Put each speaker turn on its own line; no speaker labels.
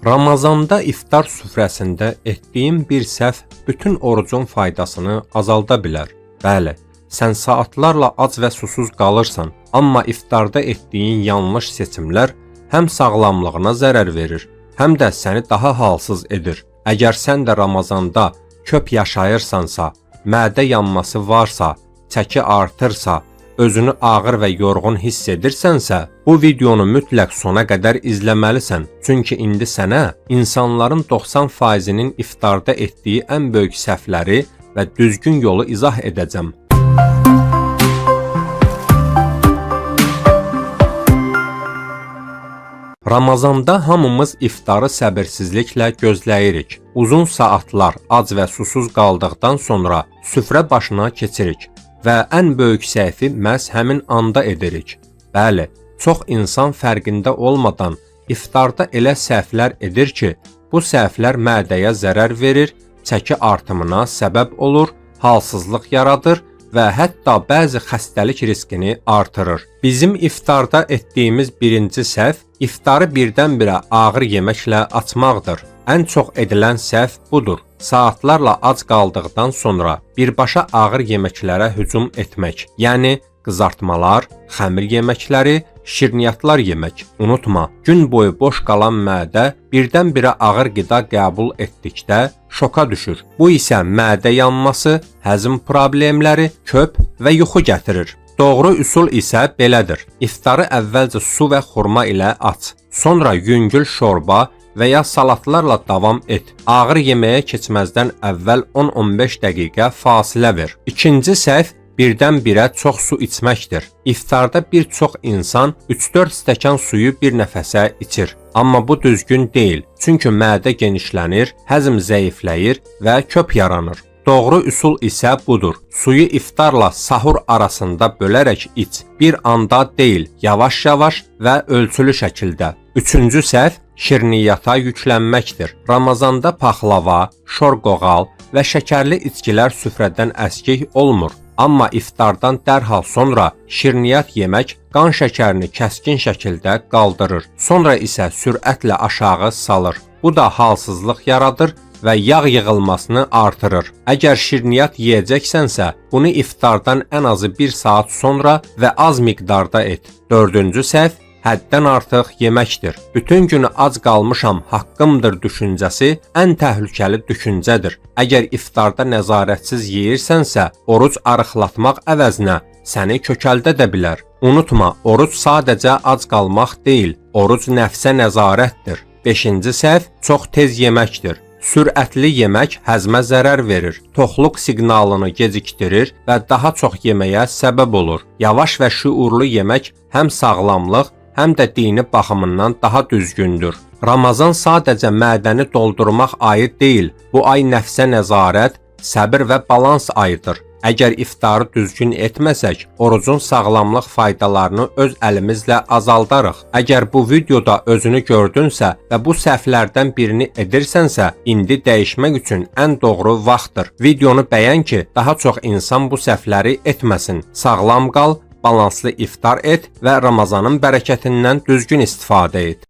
Ramazanda iftar süfrəsində etdiyin bir səhv bütün orucun faydasını azalda bilər. Bəli, sən saatlarla ac və susuz qalırsan, amma iftarda etdiyin yanlış seçimlər həm sağlamlığına zərər verir, həm də səni daha halsız edir. Əgər sən də Ramazanda köp yaşayırsansa, mədə yanması varsa, çəki artırsa, özünü ağır və yorğun hiss edirsənsə, bu videonu mütləq sona qədər izləməlisən. Çünki indi sənə insanların 90%-nin iftarda etdiyi ən böyük səhvləri və düzgün yolu izah edəcəm. Ramazanda hamımız iftarı səbirsizliklə gözləyirik. Uzun saatlar ac və susuz qaldıqdan sonra süfrə başına keçirik və ən böyük səhvi məhz həmin anda edirik. Bəli, çox insan fərqində olmadan iftarda elə səhvlər edir ki, bu səhvlər mədəyə zərər verir, çəki artımına səbəb olur, halsızlıq yaradır və hətta bəzi xəstəlik riskini artırır. Bizim iftarda etdiyimiz birinci səhv iftarı birdən-birə ağır yeməklə açmaqdır. Ən çox edilən səhv budur. Saatlarla ac qaldıqdan sonra birbaşa ağır yeməklərə hücum etmək, yəni qızartmalar, xəmir yeməkləri, şirniyyatlar yemək. Unutma, gün boyu boş qalan mədə birdən-birə ağır qida qəbul etdikdə şoka düşür. Bu isə mədə yanması, həzm problemləri, köp və yuxu gətirir. Doğru üsul isə belədir. İftarı əvvəlcə su və xurma ilə aç. Sonra yüngül şorba və ya salatlarla davam et. Ağır yeməyə keçməzdən əvvəl 10-15 dəqiqə fasilə ver. İkinci səhv birdən-birə çox su içməkdir. İftarda bir çox insan 3-4 stəkan suyu bir nəfəsə içir. Amma bu düzgün deyil. Çünki mədə genişlənir, həzm zəifləyir və köp yaranır. Doğru üsul isə budur. Suyu iftarla sahur arasında bölərək iç. Bir anda deyil, yavaş-yavaş və ölçülü şəkildə. Üçüncü səhv şirniyyata yüklənməkdir. Ramazanda paxlava, şorqoğal və şəkərli içkilər süfrədən əskik olmur. Amma iftardan dərhal sonra şirniyyat yemək qan şəkərini kəskin şəkildə qaldırır. Sonra isə sürətlə aşağı salır. Bu da halsızlıq yaradır və yağ yığılmasını artırır. Əgər şirniyyat yeyəcəksənsə, bunu iftardan ən azı 1 saat sonra və az miqdarda et. Dördüncü səhv həddən artıq yeməkdir. Bütün günü ac qalmışam, haqqımdır düşüncəsi ən təhlükəli düşüncədir. Əgər iftarda nəzarətsiz yeyirsənsə, oruc arıqlatmaq əvəzinə səni kökəldə də bilər. Unutma, oruc sadəcə ac qalmaq deyil, oruc nəfsə nəzarətdir. Beşinci səhv çox tez yeməkdir. Sürətli yemək həzmə zərər verir, toxluq siqnalını gecikdirir və daha çox yeməyə səbəb olur. Yavaş və şüurlu yemək həm sağlamlıq, həm də dini baxımından daha düzgündür. Ramazan sadəcə mədəni doldurmaq ayı deyil, bu ay nəfsə nəzarət, səbir və balans ayıdır. Əgər iftarı düzgün etməsək, orucun sağlamlıq faydalarını öz əlimizlə azaldarıq. Əgər bu videoda özünü gördünsə və bu səhvlərdən birini edirsənsə, indi dəyişmək üçün ən doğru vaxtdır. Videonu bəyən ki, daha çox insan bu səhvləri etməsin. Sağlam qal, balanslı iftar et və Ramazanın bərəkətindən düzgün istifadə et.